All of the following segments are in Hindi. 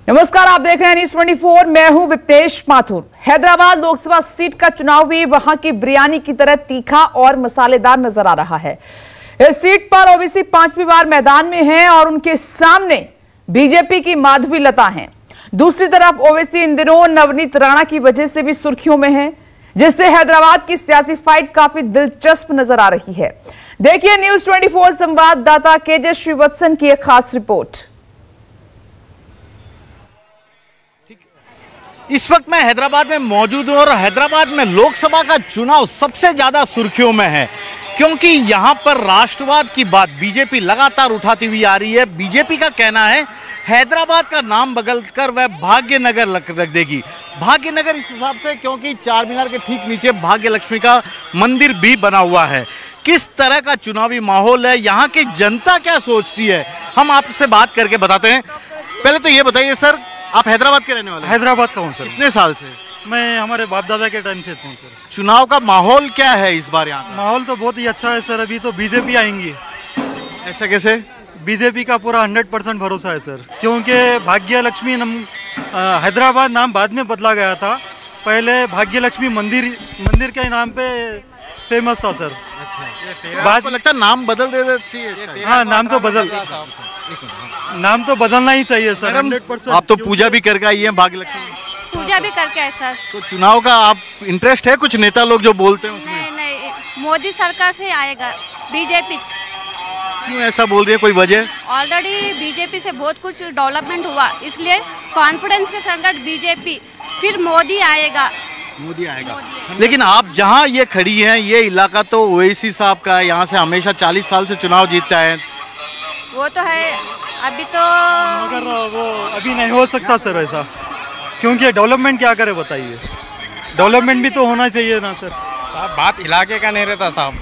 नमस्कार, आप देख रहे हैं न्यूज़ 24। मैं हूं विप्तेश माथुर। हैदराबाद लोकसभा सीट का चुनाव भी वहां की बिरयानी की तरह तीखा और मसालेदार नजर आ रहा है। इस सीट पर ओवैसी 5वीं बार मैदान में हैं और उनके सामने बीजेपी की माधवी लता हैं। दूसरी तरफ ओवैसी इन दिनों नवनीत राणा की वजह से भी सुर्खियों में है, जिससे हैदराबाद की सियासी फाइट काफी दिलचस्प नजर आ रही है। देखिए न्यूज़ 24 संवाददाता केजे श्रीवत्सन की एक खास रिपोर्ट। इस वक्त मैं हैदराबाद में मौजूद हूं और हैदराबाद में लोकसभा का चुनाव सबसे ज्यादा सुर्खियों में है, क्योंकि यहां पर राष्ट्रवाद की बात बीजेपी लगातार उठाती हुई आ रही है। बीजेपी का कहना है हैदराबाद का नाम बदलकर वह भाग्यनगर रख देगी। भाग्यनगर इस हिसाब से क्योंकि चार मीनार के ठीक नीचे भाग्य लक्ष्मी का मंदिर भी बना हुआ है। किस तरह का चुनावी माहौल है, यहाँ की जनता क्या सोचती है, हम आपसे बात करके बताते हैं। पहले तो ये बताइए सर, आप हैदराबाद के रहने वाले हैं? हैदराबाद का हूँ सर। कितने साल से? मैं हमारे बाप दादा के टाइम से हूँ सर। चुनाव का माहौल क्या है इस बार यहाँ का? माहौल तो बहुत ही अच्छा है सर। अभी तो बीजेपी आएंगी। ऐसा कैसे? बीजेपी का पूरा 100% भरोसा है सर, क्योंकि भाग्य लक्ष्मी हैदराबाद नाम बाद में बदला गया था। पहले भाग्य लक्ष्मी मंदिर के नाम पे फेमस था सर। बात को लगता है नाम बदल देना चाहिए। हाँ, नाम तो बदलना ही चाहिए सर। 100%। आप तो पूजा भी करके आई है भाग्य लक्ष्मी? पूजा भी करके आए सर। तो चुनाव का आप इंटरेस्ट है? कुछ नेता लोग जो बोलते हैं उसमें? नहीं, मोदी सरकार से आएगा बीजेपी। क्यों ऐसा बोल रही है, कोई वजह? ऑलरेडी बीजेपी से बहुत कुछ डेवलपमेंट हुआ, इसलिए कॉन्फिडेंस के संकट बीजेपी, फिर मोदी आएगा। लेकिन आप जहां ये खड़ी हैं, ये इलाका तो ओवैसी साहब का है, यहाँ से हमेशा 40 साल से चुनाव जीतता है। वो तो है, अभी तो मगर वो अभी नहीं हो सकता सर ऐसा, क्योंकि डेवलपमेंट क्या करे बताइए। डेवलपमेंट भी तो होना चाहिए ना सर। साहब बात इलाके का नहीं रहता साहब,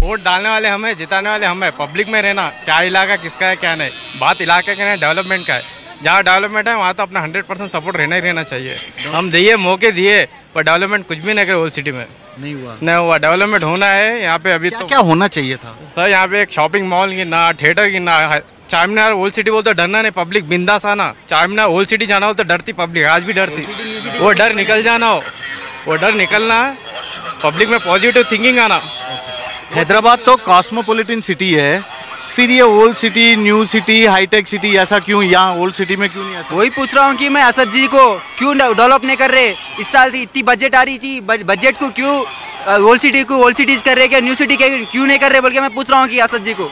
वोट डालने वाले हमें, जिताने वाले हमें, पब्लिक में रहना क्या इलाका किसका है क्या नहीं, बात इलाके का नहीं डेवलपमेंट का है। जहाँ डेवलपमेंट है वहाँ तो अपना 100% सपोर्ट रहना ही रहना चाहिए। हम दिए मौके दिए पर डेवलपमेंट कुछ भी नहीं करे। ओल्ड सिटी में नहीं हुआ डेवलपमेंट होना है यहाँ पे। अभी तो क्या होना चाहिए था सर? यहाँ पे एक शॉपिंग मॉल की ना, थिएटर की ना, चार मीनार ओल्ड सिटी बोलते डरना नहीं, पब्लिक बिंदास आना। चार मीनार ओल्ड सिटी जाना हो तो डरती पब्लिक, आज भी डरती। वो डर निकल जाना हो, वो डर निकलना, पब्लिक में पॉजिटिव थिंकिंग आना। हैदराबाद तो कॉस्मोपॉलिटन सिटी है, फिर ये old city, new city, hitech city ऐसा क्यों? यहाँ ओल्ड सिटी में क्यों नहीं ऐसा? वही पूछ रहा हूँ कि मैं असद जी को क्यों डेवलप नहीं कर रहे। इस साल से इतनी बजट आ रही थी, बजट को क्यों ओल्ड सिटीज कर रहे, क्या न्यू सिटी क्यों नहीं कर रहे बोल के मैं पूछ रहा हूँ कि असद जी को।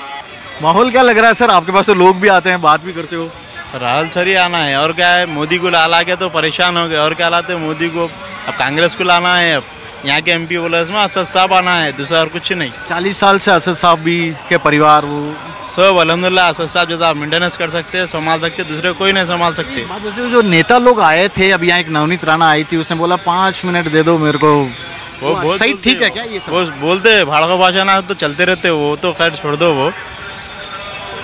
माहौल क्या लग रहा है सर? आपके पास तो लोग भी आते हैं, बात भी करते हो। राहुल सर ही आना है, और क्या है, मोदी को ला के तो परेशान हो गए, और क्या लाते मोदी को, अब कांग्रेस को लाना है। अब यहाँ के MP बोला इसमें असद साहब आना है, दूसरा और कुछ नहीं। 40 साल से असद साहब भी के परिवार वो सब अल्हम्दुलिल्लाह असद साहब जैसा मेंटेनेंस कर सकते हैं, संभाल सकते, दूसरे कोई नहीं संभाल सकते। जो नेता लोग आए थे, अब यहाँ एक नवनीत राणा आई थी, उसने बोला 5 मिनट दे दो मेरे को। वो सही ठीक है क्या ये सब? वो बोलते भाड़का भाषा ना तो चलते रहते, वो तो खैर छोड़ दो, वो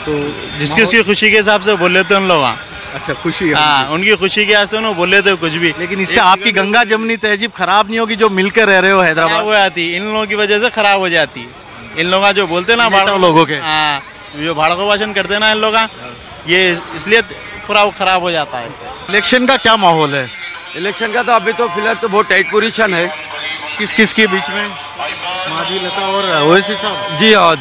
तो जिसकी खुशी के हिसाब से बोल लेते हैं उन लोग। अच्छा, खुशी है। हाँ, उनकी खुशी के ऐसे ना बोले थे कुछ भी। लेकिन इससे आपकी गंगा जमुनी तहजीब खराब नहीं होगी जो मिलकर रह रहे हो हैदराबाद? हो जाती, इन लोगों की वजह से खराब हो जाती। इन लोग जो बोलते ना भाड़का लोगों के, हाँ, जो भाड़का भाषण करते ना इन लोग, ये इसलिए पूरा खराब हो जाता है। इलेक्शन का क्या माहौल है? इलेक्शन का तो अभी तो फिलहाल तो बहुत टाइट पोजीशन है। किस के बीच में? माधवी लता और ओवैसी साहब? जी हाँ।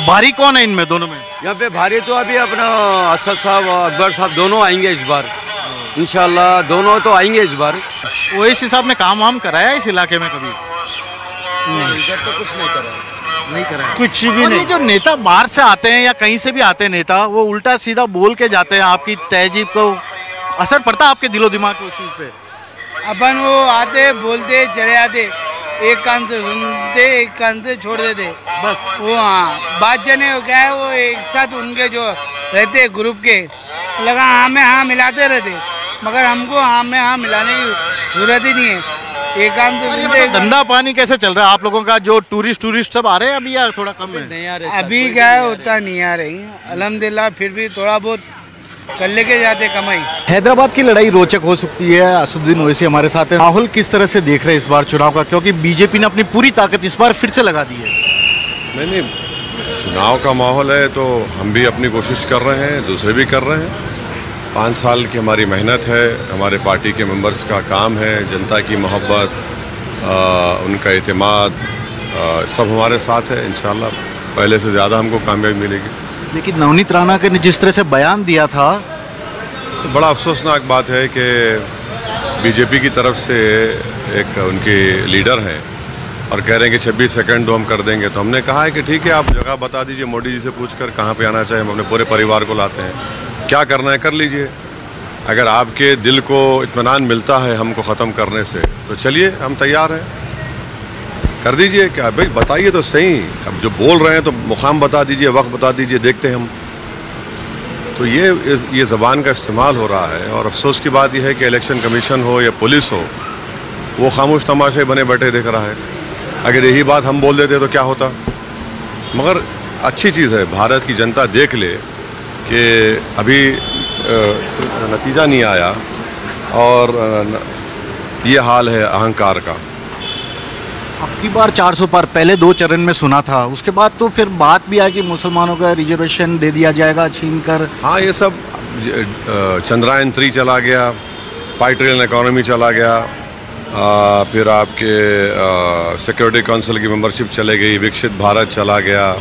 भारी कौन है इनमें दोनों में? यहाँ पे भारी तो अभी अपना असद साहब और अकबर साहब दोनों आएंगे इस बार, इंशाल्लाह दोनों तो आएंगे इस बार। ओवैसी साहब ने काम वाम कराया इस इलाके में कभी? नहीं, इधर तो कुछ नहीं करा कुछ भी नहीं। जो नेता बाहर से आते हैं या कहीं से भी आते हैं नेता, वो उल्टा सीधा बोल के जाते हैं, आपकी तहजीब को असर पड़ता है आपके दिलो दिमाग को उस चीज पे? अपन वो आते बोलते चले आते, एक कान से सुनते एक कान से छोड़ देते बस। वो हाँ, बात जने क्या है, वो एक साथ उनके जो रहते ग्रुप के लगा हाँ में हाँ मिलाते रहते, मगर हमको हाँ में हाँ मिलाने की जरूरत ही नहीं है। एक कान से सुनते। धंधा पानी कैसे चल रहा है आप लोगों का? जो टूरिस्ट सब आ रहे हैं अभी या थोड़ा कम है? नहीं आ रहे अभी क्या है, उतना नहीं आ रही अल्हम्दुलिल्लाह, फिर भी थोड़ा बहुत कर लेके जाते कमाई। हैदराबाद की लड़ाई रोचक हो सकती है। असदुद्दीन ओवैसी हमारे साथ है। माहौल किस तरह से देख रहे हैं इस बार चुनाव का, क्योंकि बीजेपी ने अपनी पूरी ताकत इस बार फिर से लगा दी है? नहीं, चुनाव का माहौल है तो हम भी अपनी कोशिश कर रहे हैं, दूसरे भी कर रहे हैं। 5 साल की हमारी मेहनत है, हमारे पार्टी के मेंबर्स का काम है, जनता की मोहब्बत, उनका एतमाद, सब हमारे साथ है। इंशाल्लाह पहले से ज़्यादा हमको कामयाबी मिलेगी। लेकिन नवनीत राणा के ने जिस तरह से बयान दिया था, तो बड़ा अफसोसनाक बात है कि बीजेपी की तरफ से एक उनके लीडर हैं और कह रहे हैं कि 26 सेकंड हम कर देंगे। तो हमने कहा है कि ठीक है, आप जगह बता दीजिए, मोदी जी से पूछकर कहाँ पे आना चाहिए, हम अपने पूरे परिवार को लाते हैं, क्या करना है कर लीजिए। अगर आपके दिल को इत्मीनान मिलता है हमको ख़त्म करने से तो चलिए, हम तैयार हैं, कर दीजिए। क्या भाई बताइए तो सही, अब जो बोल रहे हैं तो मुकाम बता दीजिए, वक्त बता दीजिए, देखते हैं हम। तो ये ज़बान का इस्तेमाल हो रहा है और अफसोस की बात यह है कि इलेक्शन कमीशन हो या पुलिस हो, वो खामोश तमाशे बने बैठे दिख रहा है। अगर यही बात हम बोल देते तो क्या होता। मगर अच्छी चीज़ है, भारत की जनता देख ले कि अभी नतीजा नहीं आया और ये हाल है अहंकार का। अब की बार 400 पार पहले 2 चरण में सुना था, उसके बाद तो फिर बात भी आई कि मुसलमानों का रिजर्वेशन दे दिया जाएगा छीन कर। हाँ, ये सब चंद्रयान 3 चला गया, 5 ट्रिलियन इकॉनमी चला गया, फिर आपके सिक्योरिटी काउंसिल की मेंबरशिप चले गई, विकसित भारत चला गया,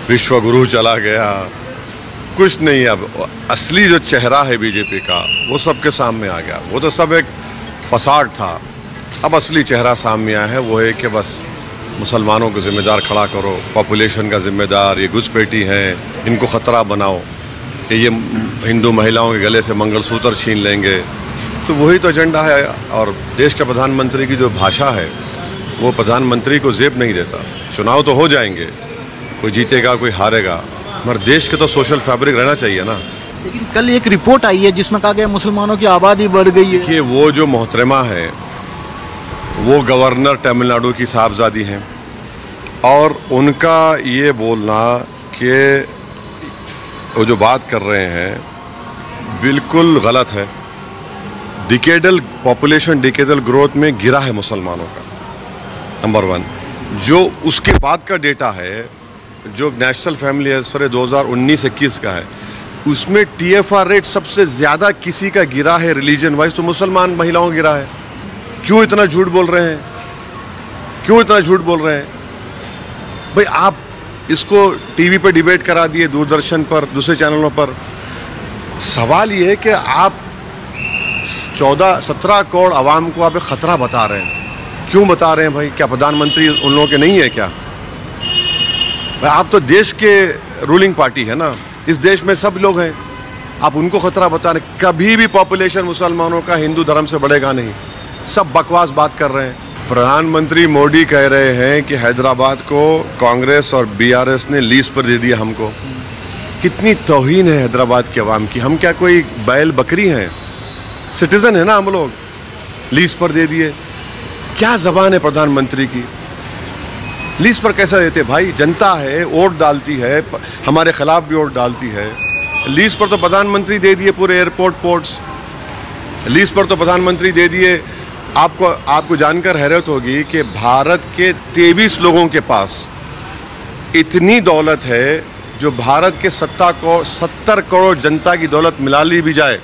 विश्व गुरु चला गया, कुछ नहीं। अब असली जो चेहरा है बीजेपी का वो सबके सामने आ गया। वो तो सब एक फसाड था, अब असली चेहरा सामने आया है। वो है कि बस मुसलमानों को ज़िम्मेदार खड़ा करो, पॉपुलेशन का ज़िम्मेदार, ये घुसपैठी हैं, इनको ख़तरा बनाओ कि ये हिंदू महिलाओं के गले से मंगलसूत्र छीन लेंगे। तो वही तो एजेंडा है। और देश के प्रधानमंत्री की जो भाषा है वो प्रधानमंत्री को जेब नहीं देता। चुनाव तो हो जाएंगे, कोई जीतेगा कोई हारेगा, मगर देश के तो सोशल फैब्रिक रहना चाहिए ना। लेकिन कल एक रिपोर्ट आई है जिसमें कहा गया मुसलमानों की आबादी बढ़ गई है। कि वो जो मोहतरमा है वो गवर्नर तमिलनाडु की साहबजादी हैं और उनका ये बोलना कि वो जो बात कर रहे हैं बिल्कुल गलत है। डिकेडल पॉपुलेशन, डिकेडल ग्रोथ में गिरा है मुसलमानों का, नंबर 1। जो उसके बाद का डेटा है जो नेशनल फैमिली हेल्थ सर्वे 2019-21 का है, उसमें TFR रेट सबसे ज़्यादा किसी का गिरा है रिलीजन वाइज तो मुसलमान महिलाओं का गिरा है। क्यों इतना झूठ बोल रहे हैं, क्यों इतना झूठ बोल रहे हैं भाई? आप इसको टीवी पे डिबेट करा दिए, दूरदर्शन पर, दूसरे चैनलों पर। सवाल ये है कि आप 14-17 करोड़ आवाम को आप एक ख़तरा बता रहे हैं। क्यों बता रहे हैं भाई? क्या प्रधानमंत्री उन लोगों के नहीं है क्या भाई? आप तो देश के रूलिंग पार्टी है ना, इस देश में सब लोग हैं, आप उनको ख़तरा बता रहे हैं। कभी भी पॉपुलेशन मुसलमानों का हिंदू धर्म से बढ़ेगा नहीं। सब बकवास बात कर रहे हैं। प्रधानमंत्री मोदी कह रहे हैं कि हैदराबाद को कांग्रेस और BRS ने लीज पर दे दिया हमको। कितनी तौहीन है हैदराबाद के अवाम की। हम क्या कोई बैल बकरी हैं? सिटीजन है ना हम लोग, लीज पर दे दिए। क्या जबान है प्रधानमंत्री की? लीज पर कैसा देते भाई? जनता है, वोट डालती है, हमारे खिलाफ भी वोट डालती है। लीज पर तो प्रधानमंत्री दे दिए पूरे एयरपोर्ट, पोर्ट्स। लीज पर तो प्रधानमंत्री दे दिए। आपको जानकर हैरत होगी कि भारत के 23 लोगों के पास इतनी दौलत है जो भारत के 70 करोड़ जनता की दौलत मिला ली भी जाए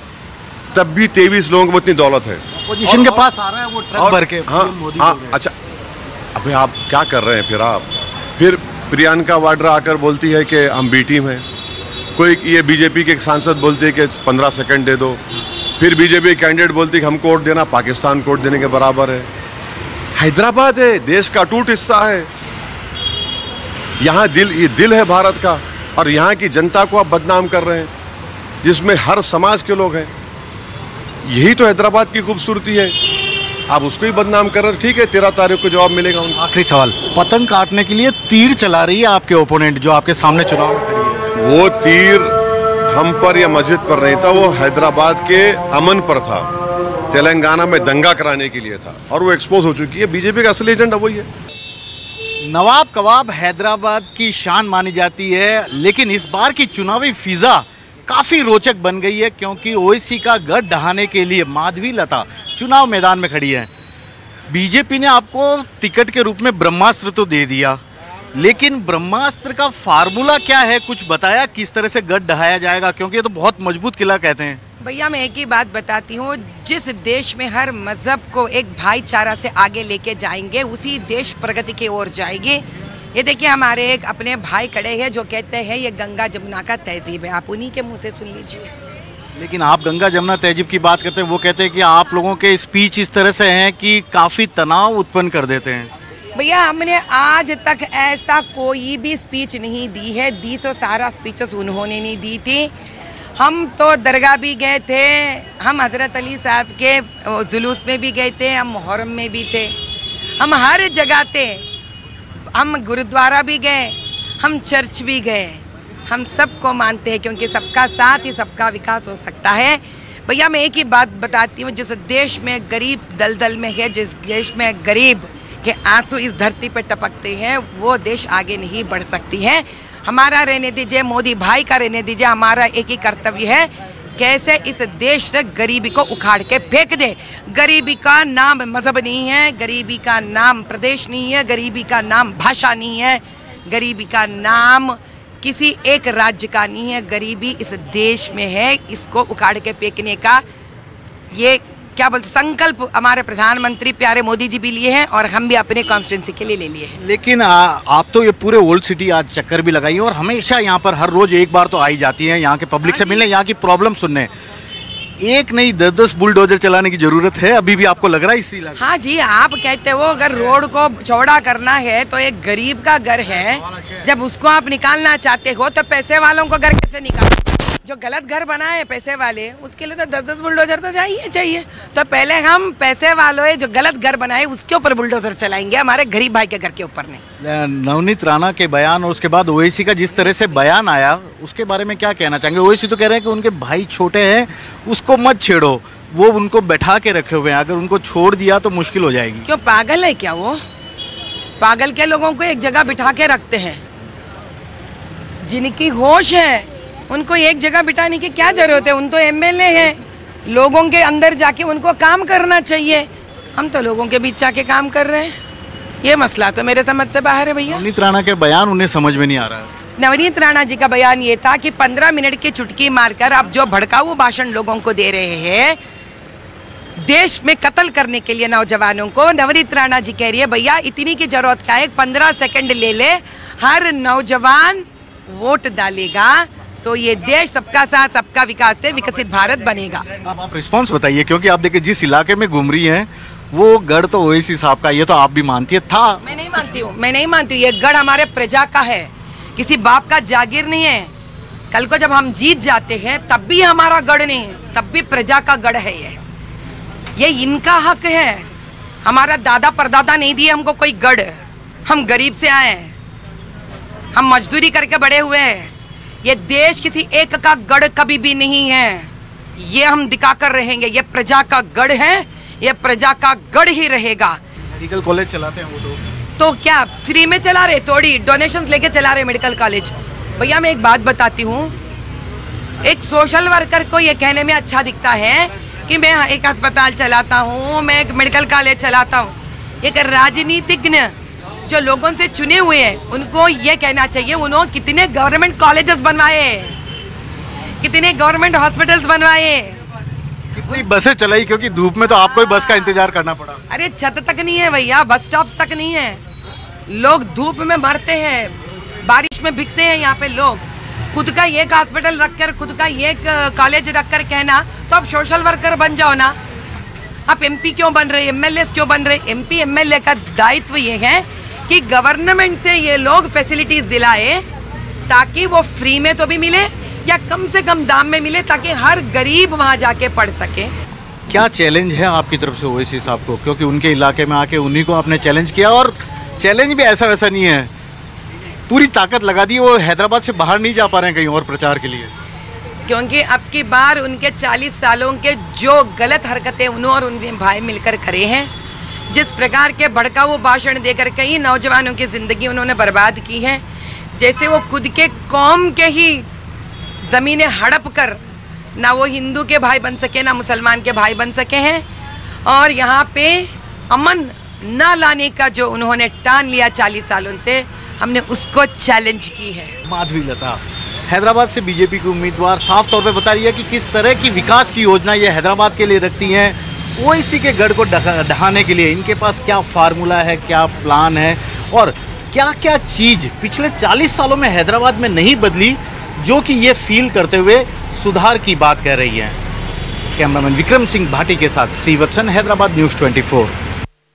तब भी 23 लोगों को इतनी दौलत है। अपोजिशन के पास आ रहा है वो ट्रक भर के। हाँ, अच्छा, अबे आप क्या कर रहे हैं फिर? आप फिर प्रियंका वाड्रा आकर बोलती है कि हम बी टीम हैं। कोई ये बीजेपी के एक सांसद बोलते हैं कि 15 सेकंड दे दो। फिर बीजेपी कैंडिडेट बोलती है कि हम कोर्ट देना पाकिस्तान कोर्ट देने के बराबर है। हैदराबाद है, देश का अटूट हिस्सा है। यहाँ ये दिल है भारत का और यहाँ की जनता को आप बदनाम कर रहे हैं जिसमें हर समाज के लोग हैं। यही तो हैदराबाद की खूबसूरती है। आप उसको ही बदनाम कर रहे हैं। ठीक है, 13 तारीख को जवाब मिलेगा उनको। आखिरी सवाल, पतंग काटने के लिए तीर चला रही है आपके ओपोनेंट जो आपके सामने चुनाव में खड़ी है। वो तीर हम पर या मस्जिद पर नहीं था, वो हैदराबाद के अमन पर था, तेलंगाना में दंगा कराने के लिए था और वो एक्सपोज हो चुकी है। बीजेपी का असली एजेंडा वही है। नवाब कबाब हैदराबाद की शान मानी जाती है, लेकिन इस बार की चुनावी फिजा काफ़ी रोचक बन गई है क्योंकि ओवैसी का गढ़ ढहाने के लिए माधवी लता चुनाव मैदान में खड़ी है। बीजेपी ने आपको टिकट के रूप में ब्रह्मास्त्र तो दे दिया, लेकिन ब्रह्मास्त्र का फार्मूला क्या है? कुछ बताया किस तरह से गढ़ ढहाया जाएगा? क्योंकि ये तो बहुत मजबूत किला कहते हैं। भैया मैं एक ही बात बताती हूँ, जिस देश में हर मजहब को एक भाईचारा से आगे लेके जाएंगे उसी देश प्रगति की ओर जाएगी। ये देखिए हमारे एक अपने भाई खड़े हैं जो कहते हैं ये गंगा जमुना का तहजीब है, आप उन्हीं के मुंह से सुन लीजिए। लेकिन आप गंगा जमुना तहजीब की बात करते हैं, वो कहते हैं कि आप लोगों के स्पीच इस तरह से हैं कि काफ़ी तनाव उत्पन्न कर देते हैं। भैया हमने आज तक ऐसा कोई भी स्पीच नहीं दी है, 200 सारा स्पीचेस उन्होंने नहीं दी थी। हम तो दरगाह भी गए थे, हम हज़रत अली साहब के जुलूस में भी गए थे, हम मुहर्रम में भी थे, हम हर जगह थे, हम गुरुद्वारा भी गए, हम चर्च भी गए, हम सबको मानते हैं क्योंकि सबका साथ ही सबका विकास हो सकता है। भैया मैं एक ही बात बताती हूँ, जिस देश में गरीब दलदल में है, जिस देश में गरीब के आंसू इस धरती पर टपकते हैं, वो देश आगे नहीं बढ़ सकती है। हमारा रहने दीजिए, मोदी भाई का रहने दीजिए, हमारा एक ही कर्तव्य है कैसे इस देश से गरीबी को उखाड़ के फेंक दे। गरीबी का नाम मजहब नहीं है, गरीबी का नाम प्रदेश नहीं है, गरीबी का नाम भाषा नहीं है, गरीबी का नाम किसी एक राज्य का नहीं है, गरीबी इस देश में है। इसको उखाड़ के फेंकने का ये क्या बोलते संकल्प हमारे प्रधानमंत्री प्यारे मोदी जी भी लिए हैं और हम भी अपने कॉन्स्टिट्यूंसी के लिए ले लिए हैं। लेकिन आप तो ये पूरे ओल्ड सिटी आज चक्कर भी लगाई और हमेशा यहाँ पर हर रोज एक बार तो आई जाती हैं यहाँ के पब्लिक से मिलने, यहाँ की प्रॉब्लम सुनने। एक नहीं 10-10 बुलडोजर चलाने की जरूरत है, अभी भी आपको लग रहा है इसी इलाके? हाँ जी, आप कहते हो अगर रोड को चौड़ा करना है तो एक गरीब का घर है, जब उसको आप निकालना चाहते हो तो पैसे वालों को घर कैसे निकाल? जो गलत घर बनाए पैसे वाले, उसके लिए तो 10-10 बुलडोजर तो चाहिए। तो पहले हम पैसे वालों जो गलत घर बनाए उसके ऊपर बुलडोजर चलाएंगे, हमारे गरीब भाई के घर के ऊपर नहीं। नवनीत राणा के बयान और उसके बाद ओवैसी का जिस तरह से बयान आया, उसके बारे में क्या कहना चाहेंगे? ओवैसी तो कह रहे हैं कि उनके भाई छोटे हैं, उसको मत छेड़ो, वो उनको बैठा के रखे हुए हैं, अगर उनको छोड़ दिया तो मुश्किल हो जाएगी। क्यों पागल है क्या वो? पागल के लोगों को एक जगह बिठा के रखते हैं, जिनकी होश है उनको एक जगह बिठाने की क्या जरूरत है? उन तो एमएलए हैं, लोगों के अंदर जाके उनको काम करना चाहिए। हम तो लोगों के बीच जाके काम कर रहे हैं, ये मसला तो मेरे समझ से बाहर है भैया। नवनीत राणा के बयान उन्हें समझ में नहीं आ रहा है। नवनीत राणा जी का बयान ये था कि 15 मिनट की चुटकी मारकर अब जो भड़काऊ भाषण लोगों को दे रहे हैं, देश में कत्ल करने के लिए नौजवानों को, नवनीत राणा जी कह रही है भैया इतनी की जरूरत क्या है, 15 सेकंड ले ले, हर नौजवान वोट डालेगा तो ये देश सबका साथ सबका विकास से विकसित भारत बनेगा। आप रिस्पांस बताइए, क्योंकि आप देखिए जिस इलाके में घूम रही हैं वो गढ़ तो ओवैसी साहब का, ये तो आप भी मानती है था। मैं नहीं मानती हूँ, ये गढ़ हमारे प्रजा का है, किसी बाप का जागीर नहीं है। कल को जब हम जीत जाते हैं तब भी हमारा गढ़ नहीं है, तब भी प्रजा का गढ़ है। ये इनका हक है, हमारा दादा परदादा नहीं दिए हमको कोई गढ़। हम गरीब से आए, हम मजदूरी करके बड़े हुए हैं। ये देश किसी एक का गढ़ कभी भी नहीं है, ये हम दिखा कर रहेंगे। ये प्रजा का गढ़ है, ये प्रजा का गढ़ ही रहेगा। मेडिकल कॉलेज चलाते हैं वो तो क्या फ्री में चला रहे? थोड़ी डोनेशंस लेके चला रहे मेडिकल कॉलेज। भैया मैं एक बात बताती हूँ, एक सोशल वर्कर को ये कहने में अच्छा दिखता है कि मैं एक अस्पताल चलाता हूँ, मैं एक मेडिकल कॉलेज चलाता हूँ। एक राजनीतिज्ञ जो लोगों से चुने हुए हैं उनको ये कहना चाहिए उन्होंने कितने गवर्नमेंट कॉलेजेस बनवाए, कितने गवर्नमेंट हॉस्पिटल्स बनवाए, कितनी बसें चलाई, क्योंकि धूप में तो आपको ही बस का इंतजार करना पड़ा। अरे छत तक नहीं है भैया, बस स्टॉप्स तक नहीं है, लोग धूप में मरते हैं, बारिश में भीगते हैं यहाँ पे लोग। खुद का एक हॉस्पिटल रखकर, खुद का एक कॉलेज रखकर कहना तो आप सोशल वर्कर बन जाओ ना। आप एमपी क्यों बन रहे, एमएलए क्यों बन रहे? एमपी एमएलए का दायित्व ये है कि गवर्नमेंट से ये लोग फैसिलिटीज दिलाए ताकि वो फ्री में तो भी मिले या कम से कम दाम में मिले, ताकि हर गरीब वहां जाके पढ़ सके। क्या चैलेंज है आपकी तरफ से ओवैसी साहब को, क्योंकि उनके इलाके में आके उन्हीं को आपने चैलेंज किया, और चैलेंज भी ऐसा वैसा नहीं है, पूरी ताकत लगा दी, वो हैदराबाद से बाहर नहीं जा पा रहे हैं कहीं और प्रचार के लिए? क्योंकि अब की बार उनके 40 सालों के जो गलत हरकतें उन्होंने और उनके भाई मिलकर करे हैं, जिस प्रकार के भड़काऊ भाषण देकर कई नौजवानों की ज़िंदगी उन्होंने बर्बाद की है, जैसे वो खुद के कौम के ही ज़मीनें हड़प कर ना वो हिंदू के भाई बन सके ना मुसलमान के भाई बन सके हैं, और यहाँ पे अमन ना लाने का जो उन्होंने ठान लिया 40 सालों से, हमने उसको चैलेंज की है। माधवी लता हैदराबाद से बीजेपी की उम्मीदवार साफ तौर पे बता रही है कि किस तरह की विकास की योजना ये हैदराबाद के लिए रखती हैं। वो इसी के गढ़ को ढहाने के लिए इनके पास क्या फार्मूला है, क्या प्लान है और क्या क्या चीज़ पिछले 40 सालों में हैदराबाद में नहीं बदली, जो कि ये फील करते हुए सुधार की बात कह रही हैं। कैमरामैन विक्रम सिंह भाटी के साथ श्रीवत्सन, हैदराबाद न्यूज़ 24।